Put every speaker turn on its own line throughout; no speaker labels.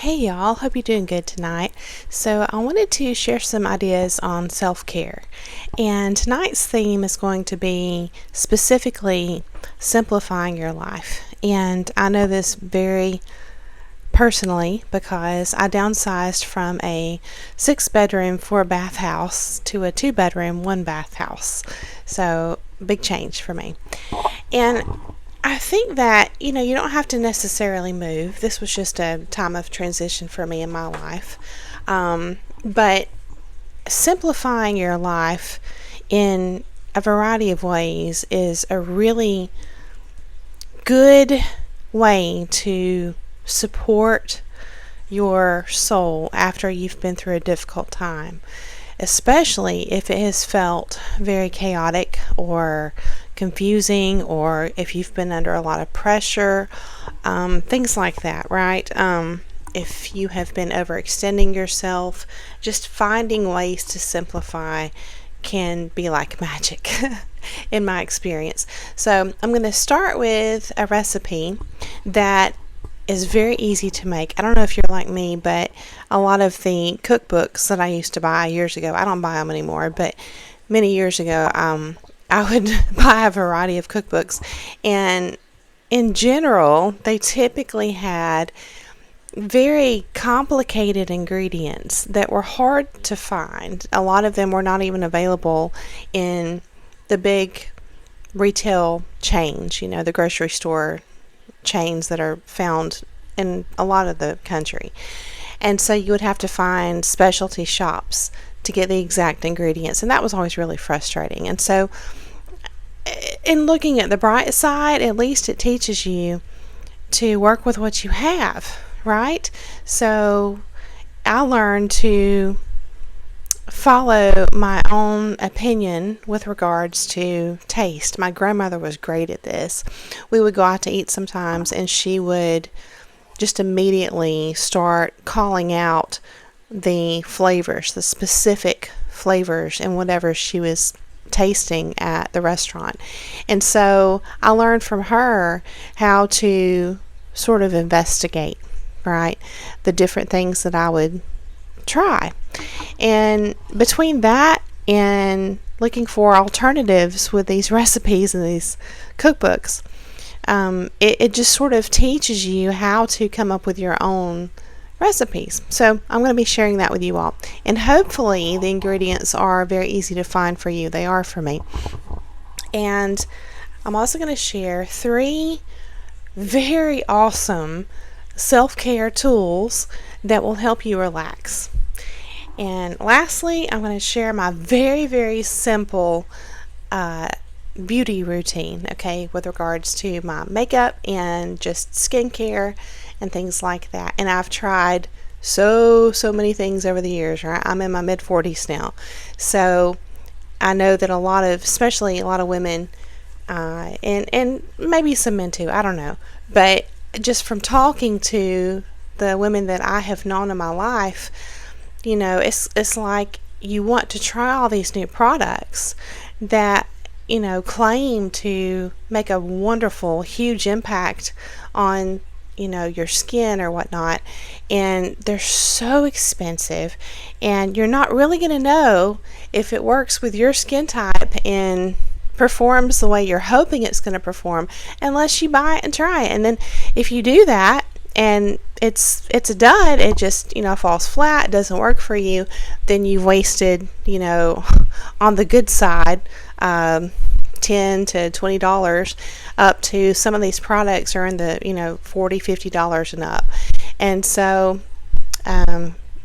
Hey y'all, hope you're doing good tonight. So, I wanted to share some ideas on self care. And tonight's theme is going to be specifically simplifying your life. And I know this very personally because I downsized from a 6 bedroom, 4 bath house to a 2 bedroom, 1 bath house. So, big change for me. And I think that, you don't have to necessarily move. This was just a time of transition for me in my life. But simplifying your life in a variety of ways is a really good way to support your soul after you've been through a difficult time, especially if it has felt very chaotic or confusing, or if you've been under a lot of pressure, things like that, right? If you have been overextending yourself, just finding ways to simplify can be like magic in my experience. So I'm going to start with a recipe that is very easy to make. I don't know if you're like me, but a lot of the cookbooks that I used to buy years ago, I don't buy them anymore, but many years ago, I would buy a variety of cookbooks, and in general, they typically had very complicated ingredients that were hard to find. A lot of them were not even available in the big retail chains, the grocery store chains that are found in a lot of the country. And so you would have to find specialty shops to get the exact ingredients, and that was always really frustrating. And so in looking at the bright side, at least it teaches you to work with what you have, right? So I learned to follow my own opinion with regards to taste. My grandmother was great at this. We would go out to eat sometimes, and she would just immediately start calling out the flavors, the specific flavors, and whatever she was tasting at the restaurant. And so I learned from her how to sort of investigate, right, the different things that I would try. And between that and looking for alternatives with these recipes and these cookbooks, it just sort of teaches you how to come up with your own recipes. So I'm going to be sharing that with you all. And hopefully the ingredients are very easy to find for you. They are for me. And I'm also going to share 3 very awesome self-care tools that will help you relax. And lastly, I'm going to share my very, very simple beauty routine, okay, with regards to my makeup and just skincare and things like that. And I've tried so many things over the years, right? I'm in my mid-40s now. So I know that especially a lot of women, and maybe some men too, I don't know. But just from talking to the women that I have known in my life, it's like you want to try all these new products that, claim to make a wonderful, huge impact on, your skin or whatnot. And they're so expensive, and you're not really going to know if it works with your skin type and performs the way you're hoping it's going to perform unless you buy it and try it. And then if you do that and it's a dud, it just falls flat, doesn't work for you, then you've wasted on the good side $10 to $20 up to some of these products are in the $40-50 and up. And so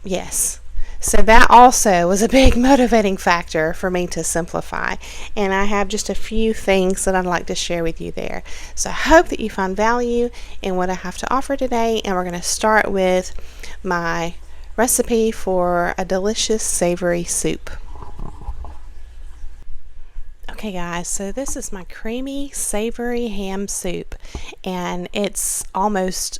yes, so that also was a big motivating factor for me to simplify. And I have just a few things that I'd like to share with you there. So I hope that you find value in what I have to offer today. And we're going to start with my recipe for a delicious savory soup. Okay guys, so this is my creamy savory ham soup, and it's almost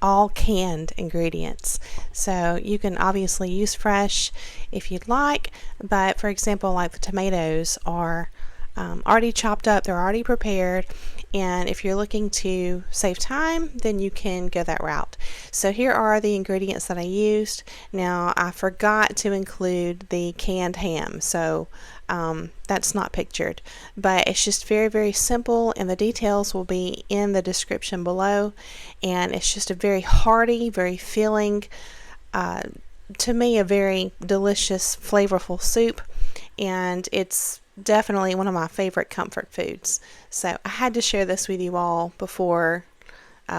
all canned ingredients. So you can obviously use fresh if you'd like, but for example, like the tomatoes are already chopped up, they're already prepared, and if you're looking to save time, then you can go that route. So here are the ingredients that I used. Now I forgot to include the canned ham, so that's not pictured, but it's just very, very simple, and the details will be in the description below. And it's just a very hearty, very filling, to me, a very delicious, flavorful soup, and it's definitely one of my favorite comfort foods. So I had to share this with you all before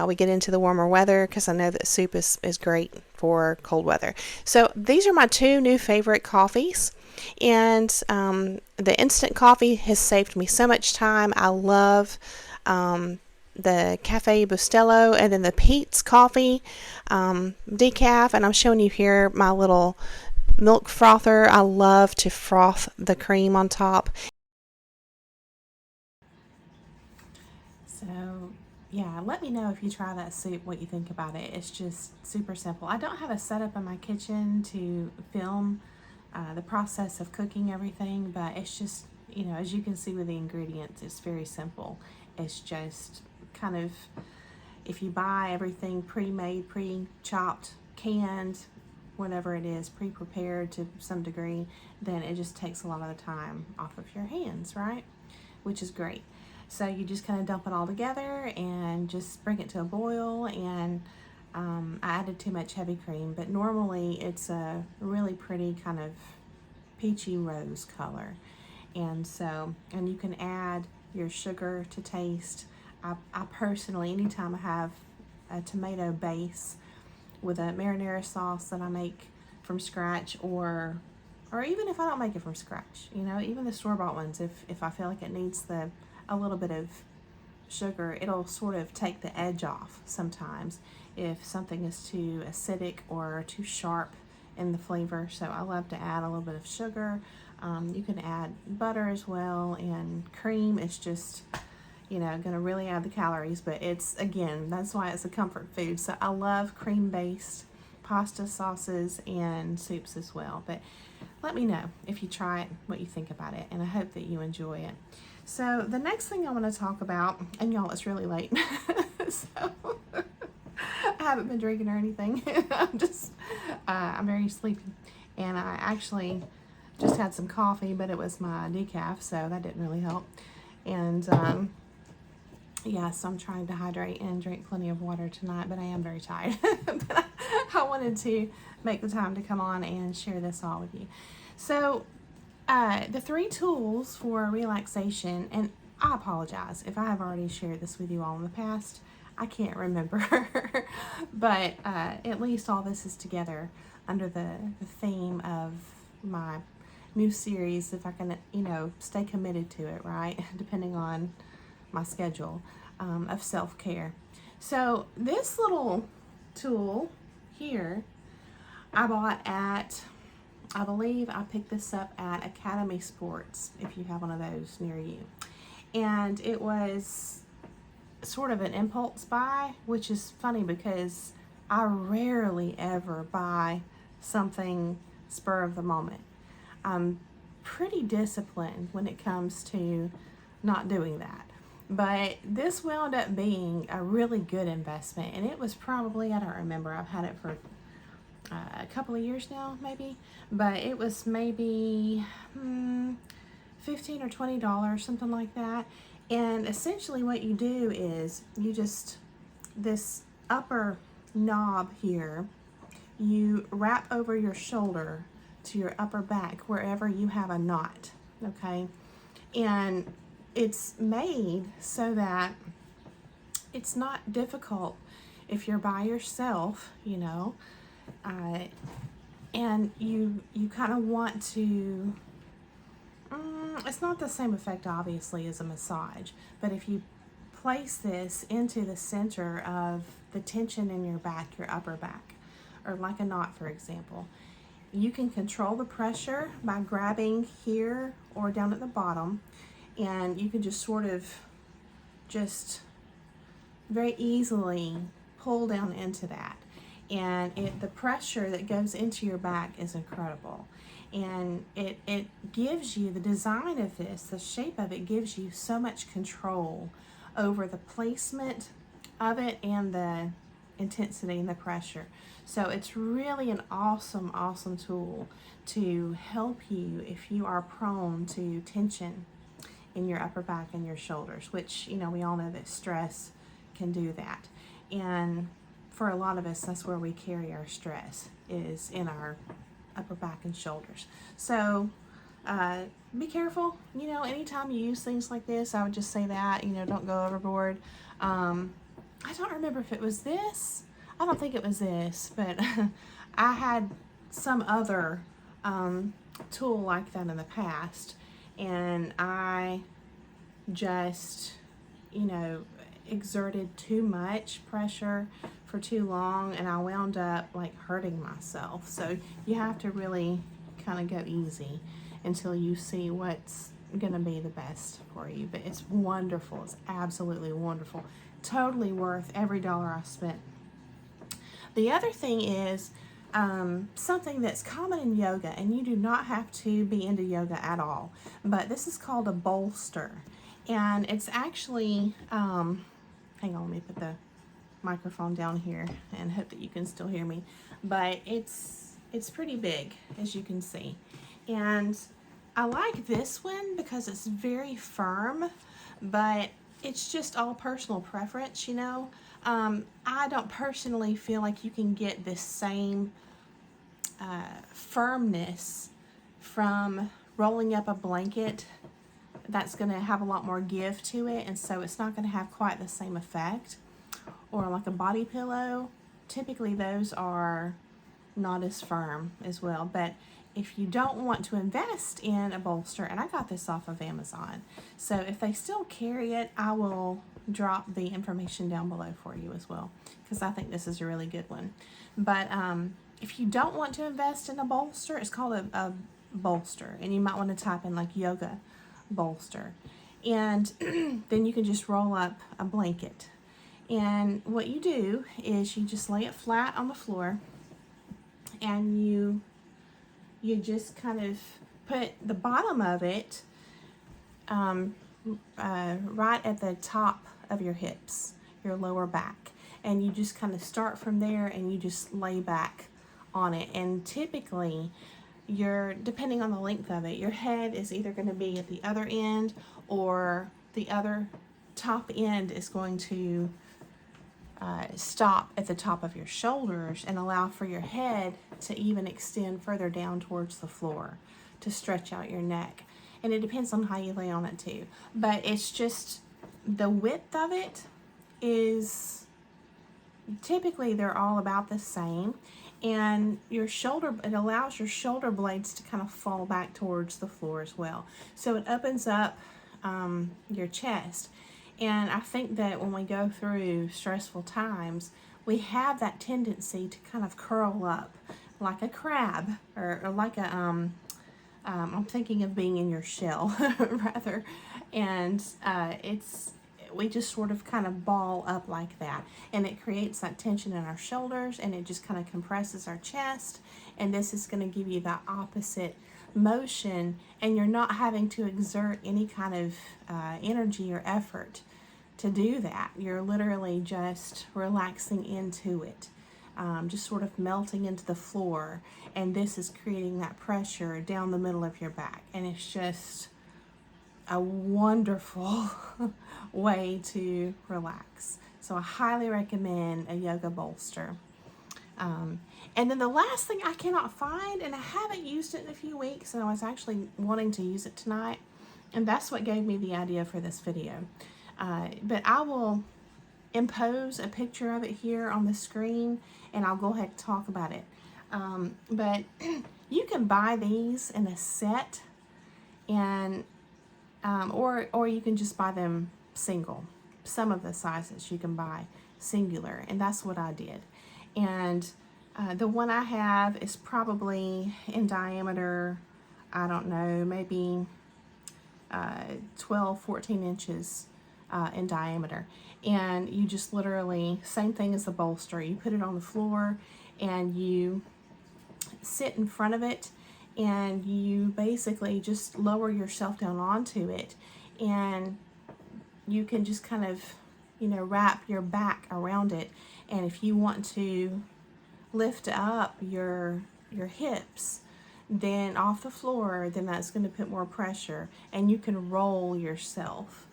we get into the warmer weather, because I know that soup is great for cold weather. So these are my two new favorite coffees, and the instant coffee has saved me so much time. I love the Cafe Bustelo, and then the Pete's coffee decaf, and I'm showing you here my little milk frother. I love to froth the cream on top. So yeah, let me know if you try that soup, what you think about it. It's just super simple. I don't have a setup in my kitchen to film the process of cooking everything, but it's just, you know, as you can see with the ingredients, it's very simple. It's just kind of, if you buy everything pre-made, pre-chopped, canned, whatever it is, pre-prepared to some degree, then it just takes a lot of the time off of your hands, right? Which is great. So you just kind of dump it all together and just bring it to a boil. And I added too much heavy cream, but normally it's a really pretty kind of peachy rose color. And so, and you can add your sugar to taste. I personally, anytime I have a tomato base with a marinara sauce that I make from scratch, or even if I don't make it from scratch, you know, even the store-bought ones, if I feel like it needs a little bit of sugar, it'll sort of take the edge off sometimes if something is too acidic or too sharp in the flavor. So I love to add a little bit of sugar. You can add butter as well, and cream is just, you know, going to really add the calories, but it's, again, that's why it's a comfort food. So I love cream-based pasta sauces and soups as well. But let me know if you try it, what you think about it, and I hope that you enjoy it. So the next thing I want to talk about, and y'all, it's really late, so I haven't been drinking or anything. I'm very sleepy, and I actually just had some coffee, but it was my decaf, so that didn't really help. And yeah, so I'm trying to hydrate and drink plenty of water tonight, but I am very tired. But I wanted to make the time to come on and share this all with you. So the 3 tools for relaxation, and I apologize if I have already shared this with you all in the past. I can't remember, but at least all this is together under the theme of my new series, if I can, you know, stay committed to it, right? Depending on my schedule of self-care. So this little tool here I bought at, I believe I picked this up at Academy Sports, if you have one of those near you. And it was sort of an impulse buy, which is funny because I rarely ever buy something spur of the moment. I'm pretty disciplined when it comes to not doing that. But this wound up being a really good investment, and it was probably, I don't remember, I've had it for a couple of years now, maybe, but it was maybe $15 or $20, something like that. And essentially what you do is you just, this upper knob here, you wrap over your shoulder to your upper back wherever you have a knot, okay? And it's made so that it's not difficult if you're by yourself, you know, and you kind of want to, it's not the same effect obviously as a massage, but if you place this into the center of the tension in your back, your upper back, or like a knot, for example, you can control the pressure by grabbing here or down at the bottom, and you can just sort of just very easily pull down into that. And the pressure that goes into your back is incredible. And it gives you, the design of this, the shape of it gives you so much control over the placement of it and the intensity and the pressure. So it's really an awesome, awesome tool to help you if you are prone to tension in your upper back and your shoulders, which, you know, we all know that stress can do that. And for a lot of us, that's where we carry our stress, is in our upper back and shoulders. So be careful, you know, anytime you use things like this, I would just say that, you know, don't go overboard. I don't remember if it was this. I don't think it was this, but I had some other tool like that in the past, and I just, you know, exerted too much pressure for too long, and I wound up like hurting myself. So you have to really kind of go easy until you see what's gonna be the best for you. But it's wonderful. It's absolutely wonderful. Totally worth every dollar I spent. The other thing is something that's common in yoga, and you do not have to be into yoga at all, but this is called a bolster. And it's actually, hang on, let me put the microphone down here and hope that you can still hear me. But it's pretty big, as you can see. And I like this one because it's very firm, but it's just all personal preference, you know. I don't personally feel like you can get this same firmness from rolling up a blanket. That's going to have a lot more give to it, and so it's not going to have quite the same effect. Or like a body pillow, typically those are not as firm as well. But if you don't want to invest in a bolster, and I got this off of Amazon, so if they still carry it, I will drop the information down below for you as well, because I think this is a really good one. But if you don't want to invest in a bolster, it's called a bolster, and you might want to type in like yoga bolster, and then you can just roll up a blanket. And what you do is you just lay it flat on the floor, and you just kind of put the bottom of it right at the top of your hips, your lower back, and you just kind of start from there, and you just lay back on it. And typically, depending on the length of it, your head is either going to be at the other end, or the other top end is going to stop at the top of your shoulders and allow for your head to even extend further down towards the floor to stretch out your neck. And it depends on how you lay on it too. But it's just the width of it is typically they're all about the same. And it allows your shoulder blades to kind of fall back towards the floor as well. So it opens up your chest. And I think that when we go through stressful times, we have that tendency to kind of curl up like a crab, or like a, I'm thinking of being in your shell rather. And we just sort of kind of ball up like that. And it creates that tension in our shoulders, and it just kind of compresses our chest. And this is going to give you that opposite motion, and you're not having to exert any kind of energy or effort to do that. You're literally just relaxing into it, just sort of melting into the floor, and this is creating that pressure down the middle of your back. And it's just a wonderful way to relax. So I highly recommend a yoga bolster. And then the last thing I cannot find, and I haven't used it in a few weeks, and I was actually wanting to use it tonight, and that's what gave me the idea for this video. But I will impose a picture of it here on the screen, and I'll go ahead and talk about it. But you can buy these in a set, and or you can just buy them single. Some of the sizes you can buy singular, and that's what I did. And the one I have is probably in diameter, I don't know, maybe 12, 14 inches in diameter. And you just literally, same thing as the bolster, you put it on the floor and you sit in front of it, and you basically just lower yourself down onto it, and you can just kind of, wrap your back around it. And if you want to lift up your hips then off the floor, then that's going to put more pressure, and you can roll yourself,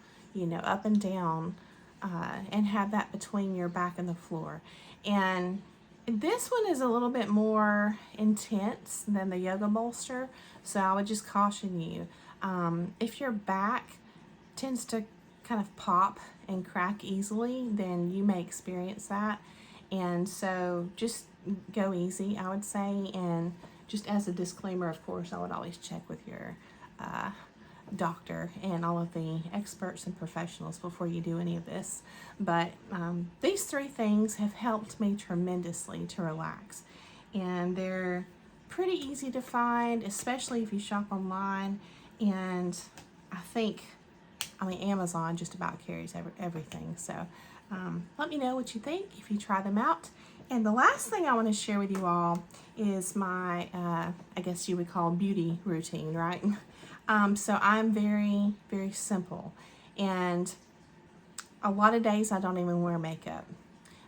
up and down, and have that between your back and the floor. And this one is a little bit more intense than the yoga bolster, so I would just caution you, if your back tends to kind of pop and crack easily, then you may experience that. And so just go easy, I would say. And just as a disclaimer, of course, I would always check with your doctor and all of the experts and professionals before you do any of this. But these three things have helped me tremendously to relax. And they're pretty easy to find, especially if you shop online. And Amazon just about carries everything. So let me know what you think if you try them out. And the last thing I want to share with you all is my, I guess you would call beauty routine, right? So I'm very, very simple. And a lot of days I don't even wear makeup.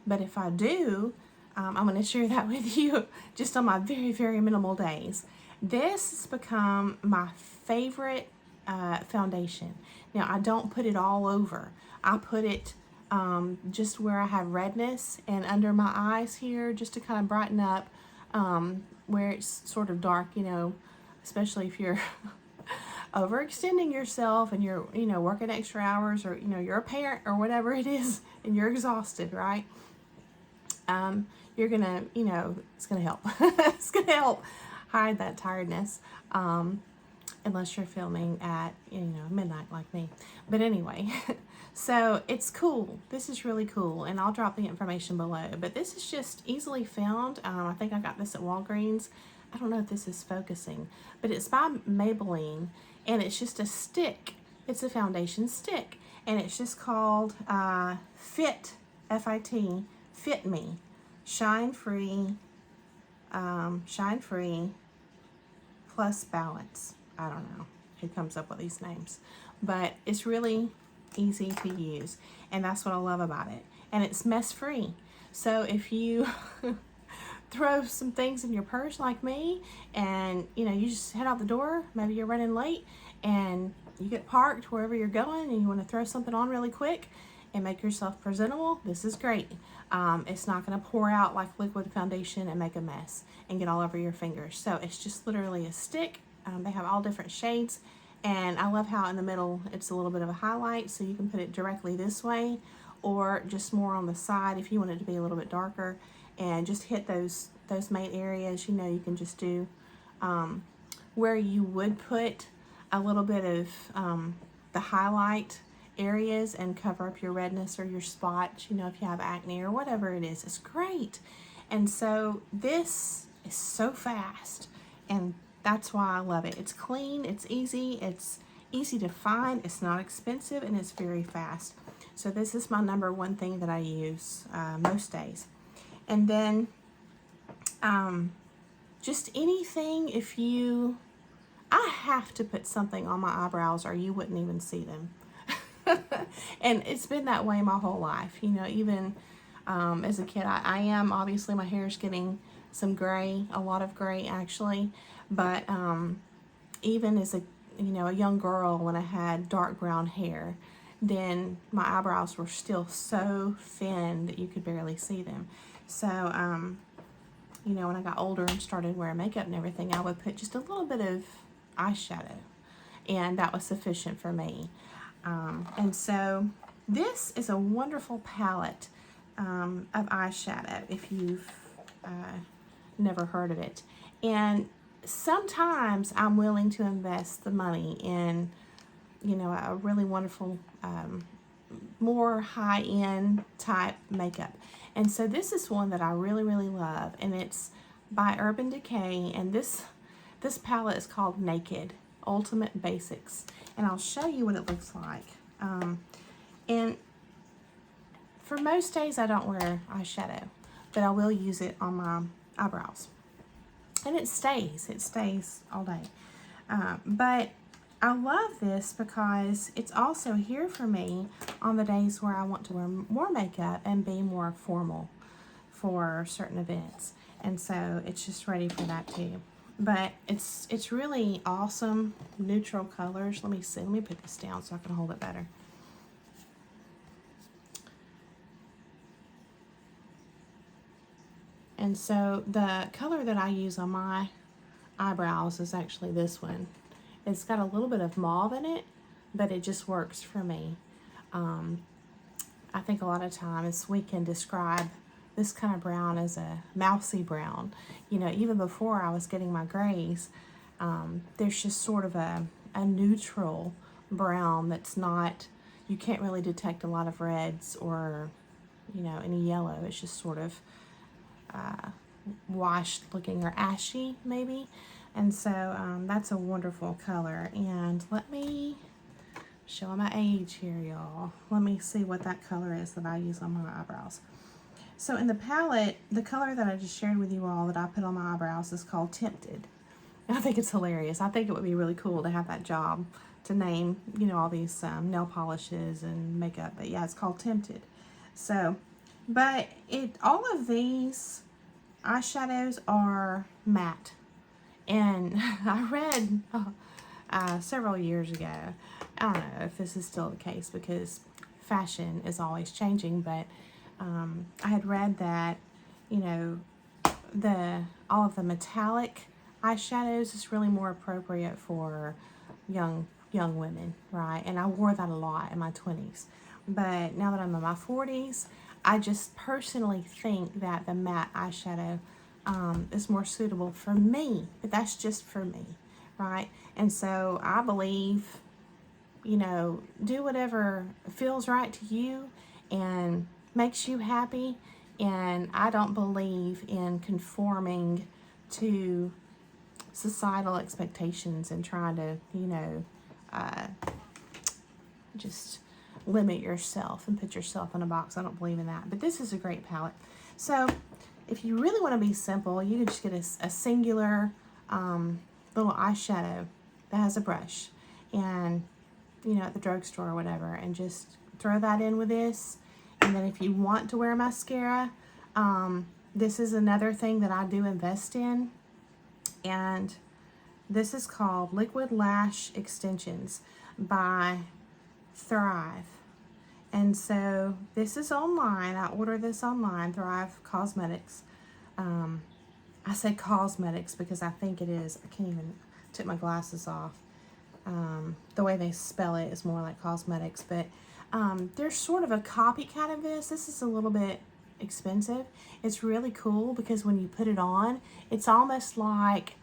But if I do, I'm going to share that with you just on my very, very minimal days. This has become my favorite foundation. Now, I don't put it all over. I put it just where I have redness and under my eyes here, just to kind of brighten up where it's sort of dark, especially if you're overextending yourself and you're, working extra hours, or, you're a parent or whatever it is and you're exhausted, right? You're gonna, it's gonna help. It's gonna help hide that tiredness. Unless you're filming at, midnight like me. But anyway, so it's cool. This is really cool, and I'll drop the information below. But this is just easily found. I think I got this at Walgreens. I don't know if this is focusing, but it's by Maybelline, and it's just a stick. It's a foundation stick, and it's just called Fit, F-I-T, Fit Me, Shine Free Plus Balance. I don't know who comes up with these names, but it's really easy to use, and that's what I love about it. And it's mess free. So if you throw some things in your purse like me, and you just head out the door, maybe you're running late and you get parked wherever you're going and you want to throw something on really quick and make yourself presentable, this is great. It's not going to pour out like liquid foundation and make a mess and get all over your fingers. So it's just literally a stick. They have all different shades, and I love how in the middle it's a little bit of a highlight, so you can put it directly this way or just more on the side if you want it to be a little bit darker, and just hit those main areas. You can just do where you would put a little bit of the highlight areas and cover up your redness or your spots, if you have acne or whatever it is. It's great. And so this is so fast, and that's why I love it. It's clean, it's easy to find, it's not expensive, and it's very fast. So this is my number one thing that I use most days. And then just anything, I have to put something on my eyebrows or you wouldn't even see them. And it's been that way my whole life. Even as a kid, I am, obviously my hair is getting some gray, a lot of gray actually, but even as a young girl, when I had dark brown hair, then my eyebrows were still so thin that you could barely see them. So when I got older and started wearing makeup and everything, I would put just a little bit of eyeshadow, and that was sufficient for me. And so this is a wonderful palette of eyeshadow if you've never heard of it. And sometimes I'm willing to invest the money in, a really wonderful, more high-end type makeup. And so this is one that I really, really love, and it's by Urban Decay, and this palette is called Naked Ultimate Basics, and I'll show you what it looks like. And for most days I don't wear eyeshadow, but I will use it on my eyebrows. and it stays all day. But I love this because it's also here for me on the days where I want to wear more makeup and be more formal for certain events. And so it's just ready for that too. But it's really awesome neutral colors. Let me see. Let me put this down so I can hold it better. And so the color that I use on my eyebrows is actually this one. It's got a little bit of mauve in it, but it just works for me. I think a lot of times we can describe this kind of brown as a mousy brown. You know, even before I was getting my grays, there's just sort of a neutral brown that's not, you can't really detect a lot of reds or, you know, any yellow. It's just sort of washed looking or ashy maybe. And so that's a wonderful color. And let me show my age here, y'all. Let me see what that color is that I use on my eyebrows. So in the palette, the color that I just shared with you all that I put on my eyebrows is called Tempted. And I think it's hilarious. I think it would be really cool to have that job to name, you know, all these nail polishes and makeup. But yeah, it's called Tempted. So, but all of these eyeshadows are matte. And I read several years ago, I don't know if this is still the case because fashion is always changing, but I had read that, you know, all of the metallic eyeshadows is really more appropriate for young women, right? And I wore that a lot in my 20s. But now that I'm in my 40s, I just personally think that the matte eyeshadow is more suitable for me. But that's just for me, right? And so I believe, you know, do whatever feels right to you and makes you happy. And I don't believe in conforming to societal expectations and trying to, you know, just limit yourself and put yourself in a box. I don't believe in that. But this is a great palette. So if you really want to be simple, you can just get a singular little eyeshadow that has a brush, and, you know, at the drugstore or whatever, and just throw that in with this. And then if you want to wear mascara, this is another thing that I do invest in, and this is called Liquid Lash Extensions by Thrive. And so this is online. I order this online, Thrive Cosmetics. I say cosmetics because I think it is. I can't even, took my glasses off. The way they spell it is more like cosmetics, but there's sort of a copycat of this. This is a little bit expensive. It's really cool because when you put it on, it's almost like,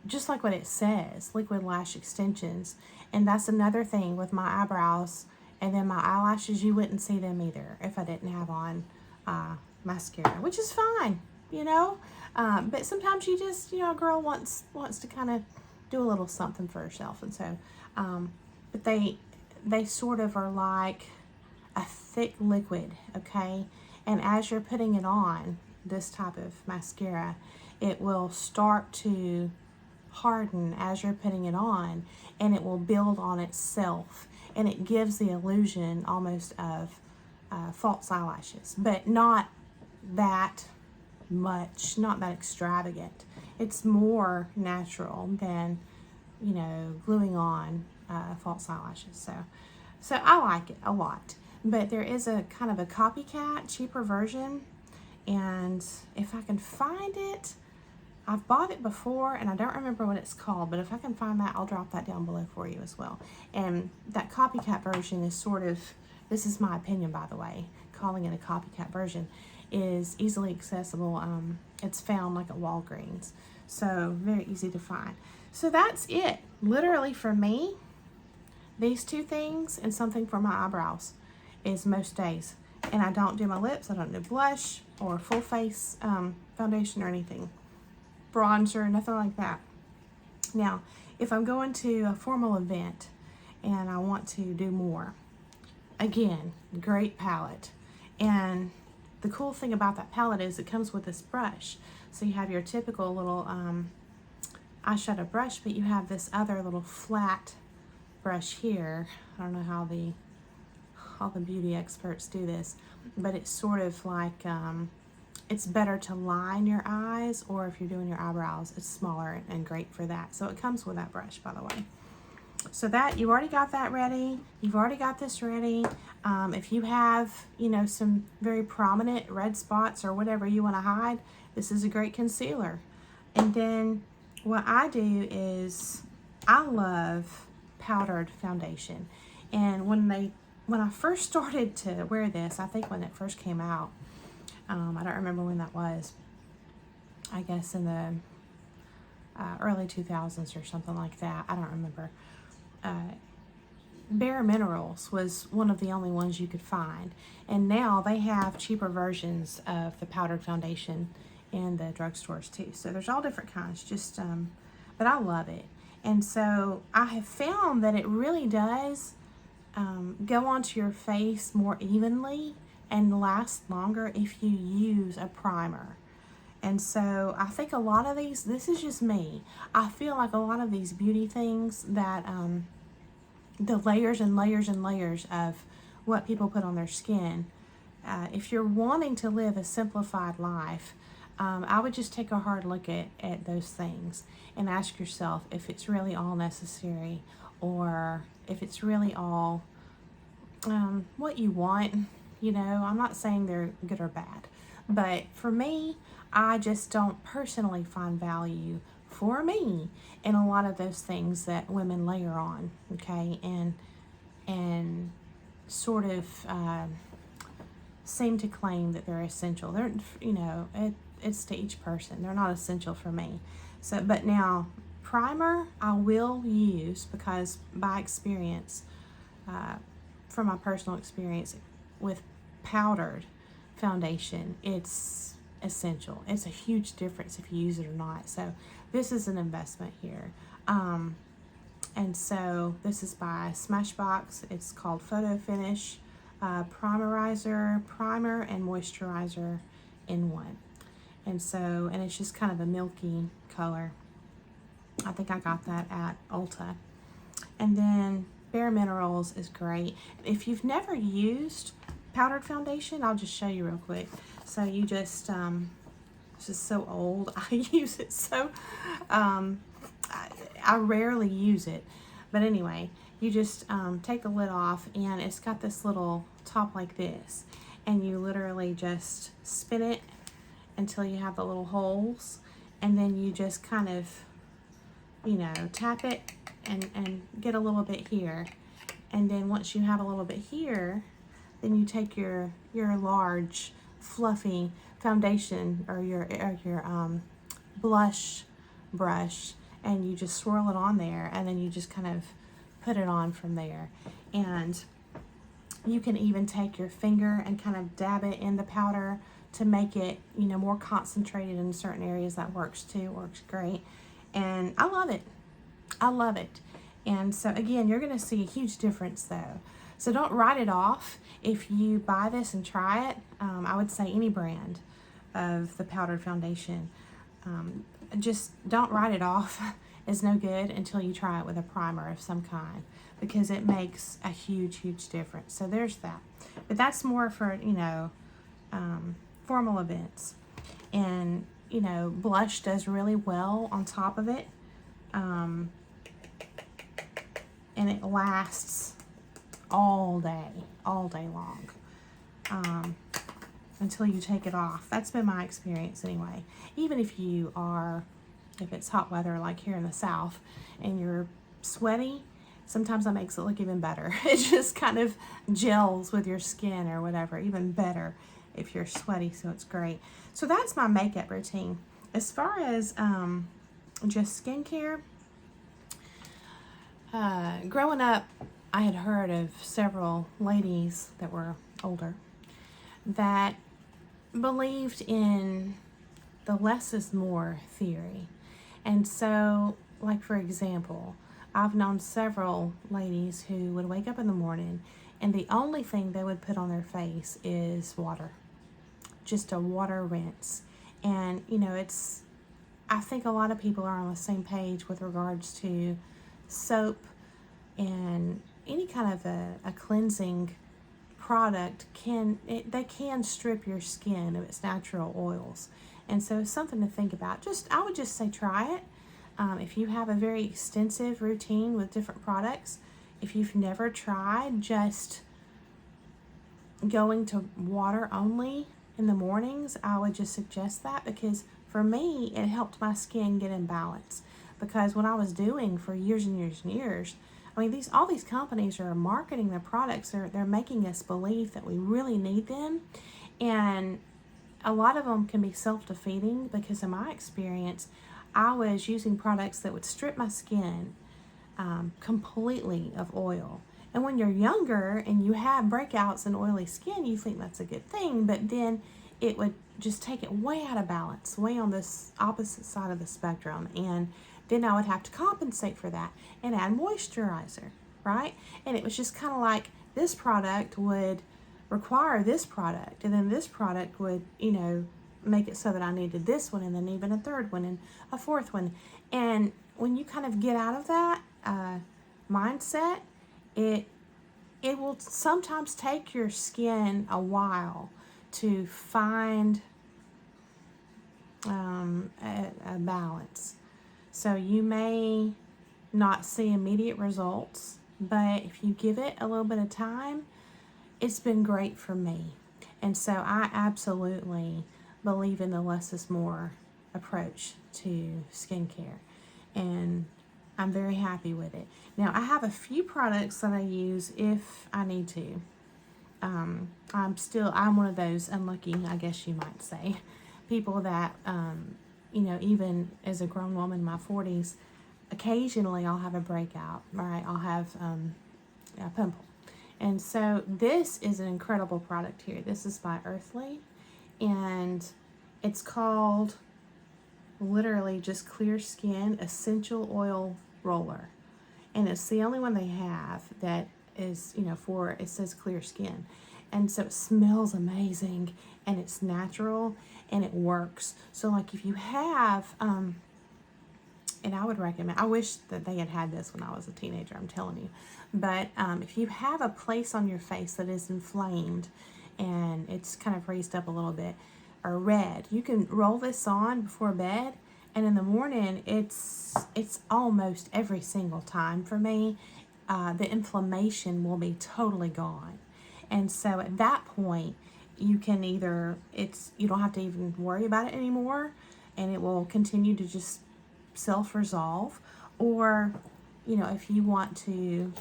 just like what it says, Liquid Lash Extensions. And that's another thing with my eyebrows and then my eyelashes, you wouldn't see them either if I didn't have on mascara, which is fine, you know. But sometimes you just, you know, a girl wants to kind of do a little something for herself. And so, but they sort of are like a thick liquid, okay? And as you're putting it on, this type of mascara, it will start to harden as you're putting it on, and it will build on itself, and it gives the illusion almost of false eyelashes, but not that much, not that extravagant. It's more natural than, you know, gluing on false eyelashes. So I like it a lot. But there is a kind of a copycat, cheaper version, and if I can find it, I've bought it before and I don't remember what it's called, but if I can find that, I'll drop that down below for you as well. And that copycat version is sort of, this is my opinion by the way, calling it a copycat version is easily accessible. It's found like at Walgreens, so very easy to find. So that's it, literally for me. These two things and something for my eyebrows is most days. And I don't do my lips, I don't do blush or full face foundation or anything. Bronzer, nothing like that. Now, if I'm going to a formal event and I want to do more, again, great palette. And the cool thing about that palette is it comes with this brush. So you have your typical little eyeshadow brush, but you have this other little flat brush here. I don't know how all the beauty experts do this, but it's sort of like it's better to line your eyes, or if you're doing your eyebrows, it's smaller and great for that. So it comes with that brush, by the way. So that, you've already got that ready. You've already got this ready. If you have, you know, some very prominent red spots or whatever you want to hide, this is a great concealer. And then what I do is I love powdered foundation. And when I first started to wear this, I think when it first came out, I don't remember when that was, I guess in the early 2000s or something like that, I don't remember. Bare Minerals was one of the only ones you could find, and now they have cheaper versions of the powdered foundation in the drugstores too. So there's all different kinds, just but I love it. And so I have found that it really does go onto your face more evenly and last longer if you use a primer. And so I think a lot of these, this is just me, I feel like a lot of these beauty things that the layers and layers and layers of what people put on their skin, if you're wanting to live a simplified life, I would just take a hard look at those things and ask yourself if it's really all necessary, or if it's really all what you want. You know, I'm not saying they're good or bad, but for me, I just don't personally find value for me in a lot of those things that women layer on, okay, and sort of seem to claim that they're essential. They're, you know, it's to each person. They're not essential for me. So, but now primer I will use, because by experience, from my personal experience with powdered foundation, it's essential. It's a huge difference if you use it or not. So this is an investment here. And so this is by Smashbox. It's called Photo Finish Primerizer, Primer and Moisturizer in one. And so, and it's just kind of a milky color. I think I got that at Ulta. And then Bare Minerals is great. If you've never used powdered foundation, I'll just show you real quick. So you just, this is so old. I use it so, I rarely use it. But anyway, you just take the lid off, and it's got this little top like this. And you literally just spin it until you have the little holes. And then you just kind of, you know, tap it and get a little bit here. And then once you have a little bit here, then you take your large fluffy foundation or your blush brush, and you just swirl it on there, and then you just kind of put it on from there. And you can even take your finger and kind of dab it in the powder to make it, you know, more concentrated in certain areas. That works too, works great. And I love it. I love it. And so again, you're going to see a huge difference though. So don't write it off if you buy this and try it. I would say any brand of the powdered foundation, just don't write it off as no good until you try it with a primer of some kind, because it makes a huge, huge difference. So there's that. But that's more for, you know, formal events. And, you know, blush does really well on top of it. And it lasts all day long, until you take it off. That's been my experience anyway. Even if it's hot weather like here in the South and you're sweaty, sometimes that makes it look even better. It just kind of gels with your skin or whatever, even better if you're sweaty, so it's great. So that's my makeup routine. As far as just skincare, growing up, I had heard of several ladies that were older that believed in the less is more theory. And so, like for example, I've known several ladies who would wake up in the morning and the only thing they would put on their face is water. just a water rinse. And I think a lot of people are on the same page with regards to soap and any kind of a cleansing product. They can strip your skin of its natural oils. And so it's something to think about. I would just say try it. If you have a very extensive routine with different products, if you've never tried just going to water only in the mornings, I would just suggest that, because for me, it helped my skin get in balance. Because what I was doing for years and years and years, I mean, all these companies are marketing their products. They're making us believe that we really need them, and a lot of them can be self-defeating, because in my experience, I was using products that would strip my skin completely of oil. And when you're younger and you have breakouts and oily skin, you think that's a good thing, but then it would just take it way out of balance, way on this opposite side of the spectrum. And then I would have to compensate for that and add moisturizer, right? And it was just kind of like this product would require this product, and then this product would, make it so that I needed this one, and then even a third one and a fourth one. And when you kind of get out of that mindset, it will sometimes take your skin a while to find a balance. So you may not see immediate results, but if you give it a little bit of time, it's been great for me. And so I absolutely believe in the less is more approach to skincare, and I'm very happy with it. Now, I have a few products that I use if I need to. I'm one of those unlucky, I guess you might say, people that, even as a grown woman in my 40s, occasionally I'll have a breakout, right? I'll have a pimple. And so this is an incredible product here. This is by Earthly, and it's called literally just Clear Skin Essential Oil Roller. And it's the only one they have that is, it says clear skin. And so it smells amazing, and it's natural, and it works. So like if you have, and I would recommend, I wish that they had this when I was a teenager, I'm telling you. But if you have a place on your face that is inflamed and it's kind of raised up a little bit or red, you can roll this on before bed, and in the morning, it's almost every single time for me, the inflammation will be totally gone. And so at that point, you can you don't have to even worry about it anymore, and it will continue to just self-resolve. Or, if you want to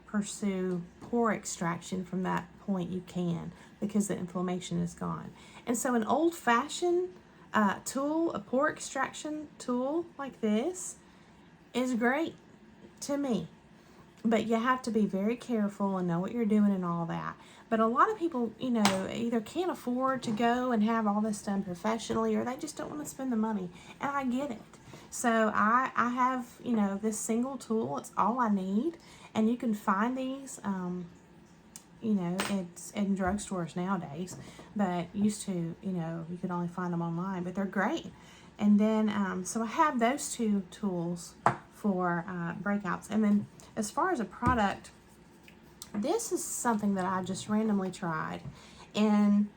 pursue pore extraction from that point, you can, because the inflammation is gone. And so an old-fashioned tool, a pore extraction tool like this, is great to me. But you have to be very careful and know what you're doing and all that. But a lot of people, either can't afford to go and have all this done professionally, or they just don't want to spend the money. And I get it. So I have, this single tool. It's all I need. And you can find these, it's in drugstores nowadays. But used to, you could only find them online. But they're great. And then, so I have those two tools for breakouts. And then as far as a product, this is something that I just randomly tried. And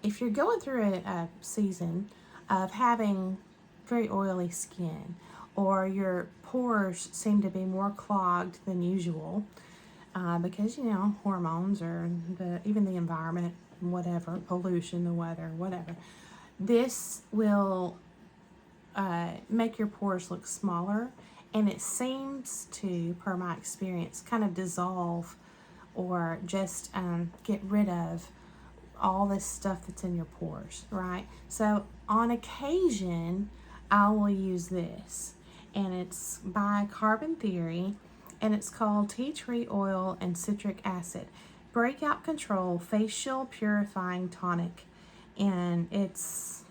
if you're going through a season of having very oily skin, or your pores seem to be more clogged than usual, because, hormones or even the environment, whatever, pollution, the weather, whatever, this will make your pores look smaller. And it seems to, per my experience, kind of dissolve or just get rid of all this stuff that's in your pores, right? So on occasion, I will use this. And it's by Carbon Theory, and it's called Tea Tree Oil and Citric Acid Breakout Control Facial Purifying Tonic. And it's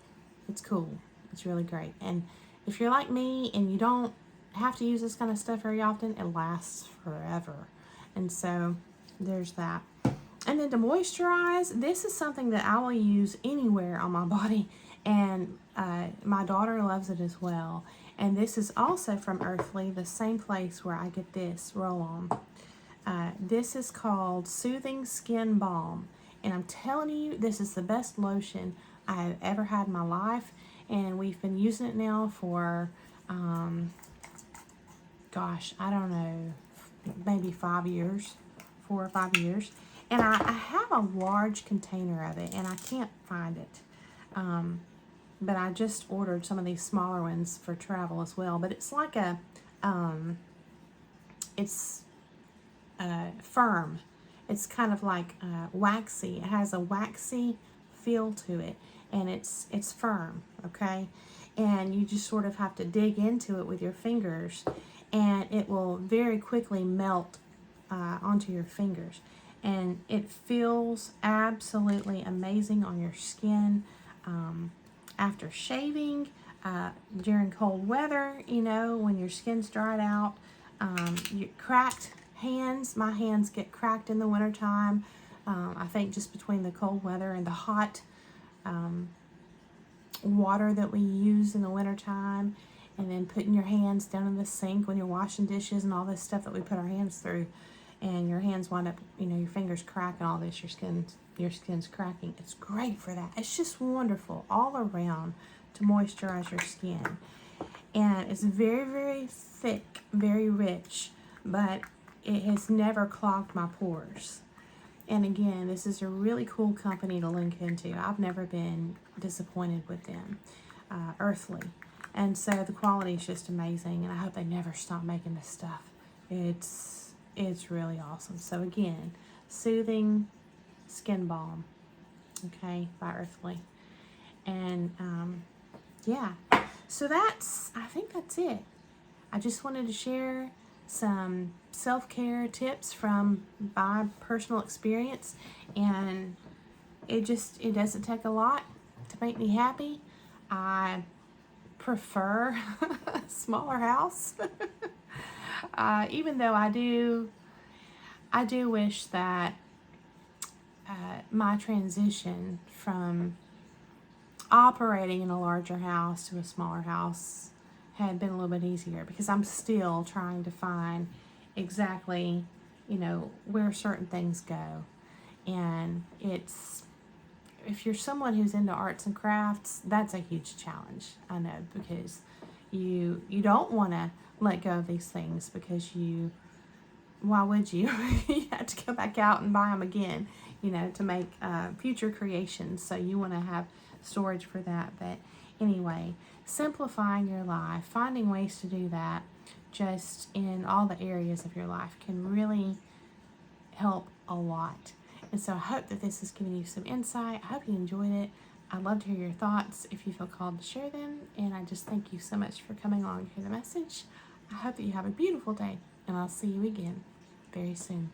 cool. It's really great. And if you're like me and you don't have to use this kind of stuff very often, it lasts forever. And so there's that. And then to moisturize, this is something that I will use anywhere on my body, and my daughter loves it as well. And this is also from Earthly, the same place where I get this roll-on. This is called Soothing Skin Balm, and I'm telling you, this is the best lotion I have ever had in my life, and we've been using it now for, gosh, I don't know, maybe 5 years, 4 or 5 years. And I have a large container of it, and I can't find it. But I just ordered some of these smaller ones for travel as well. But it's like a, it's firm. It's kind of like waxy. It has a waxy feel to it, and it's firm, okay? And you just sort of have to dig into it with your fingers, and it will very quickly melt onto your fingers. And it feels absolutely amazing on your skin after shaving, during cold weather, you know, when your skin's dried out. You cracked hands. My hands get cracked in the wintertime. I think just between the cold weather and the hot water that we use in the wintertime, and then putting your hands down in the sink when you're washing dishes and all this stuff that we put our hands through, and your hands wind up, you know, your fingers crack and all this, your skin's cracking. It's great for that. It's just wonderful all around to moisturize your skin. And it's very, very thick, very rich, but it has never clogged my pores. And again, this is a really cool company to link into. I've never been disappointed with them. Earthly. And so the quality is just amazing, and I hope they never stop making this stuff. It's really awesome. So again, Soothing Skin Balm, okay, by Earthly. And yeah, so I think that's it. I just wanted to share some self-care tips from my personal experience, and it doesn't take a lot to make me happy. I prefer a smaller house. Even though I do wish that my transition from operating in a larger house to a smaller house had been a little bit easier, because I'm still trying to find exactly, you know, where certain things go. And if you're someone who's into arts and crafts, that's a huge challenge, I know, because you don't want to let go of these things, because why would you? You have to go back out and buy them again, you know, to make future creations. So you want to have storage for that. But anyway, simplifying your life, finding ways to do that just in all the areas of your life can really help a lot. And so I hope that this has given you some insight. I hope you enjoyed it. I'd love to hear your thoughts if you feel called to share them. And I just thank you so much for coming on to hear the message. I hope that you have a beautiful day, and I'll see you again very soon.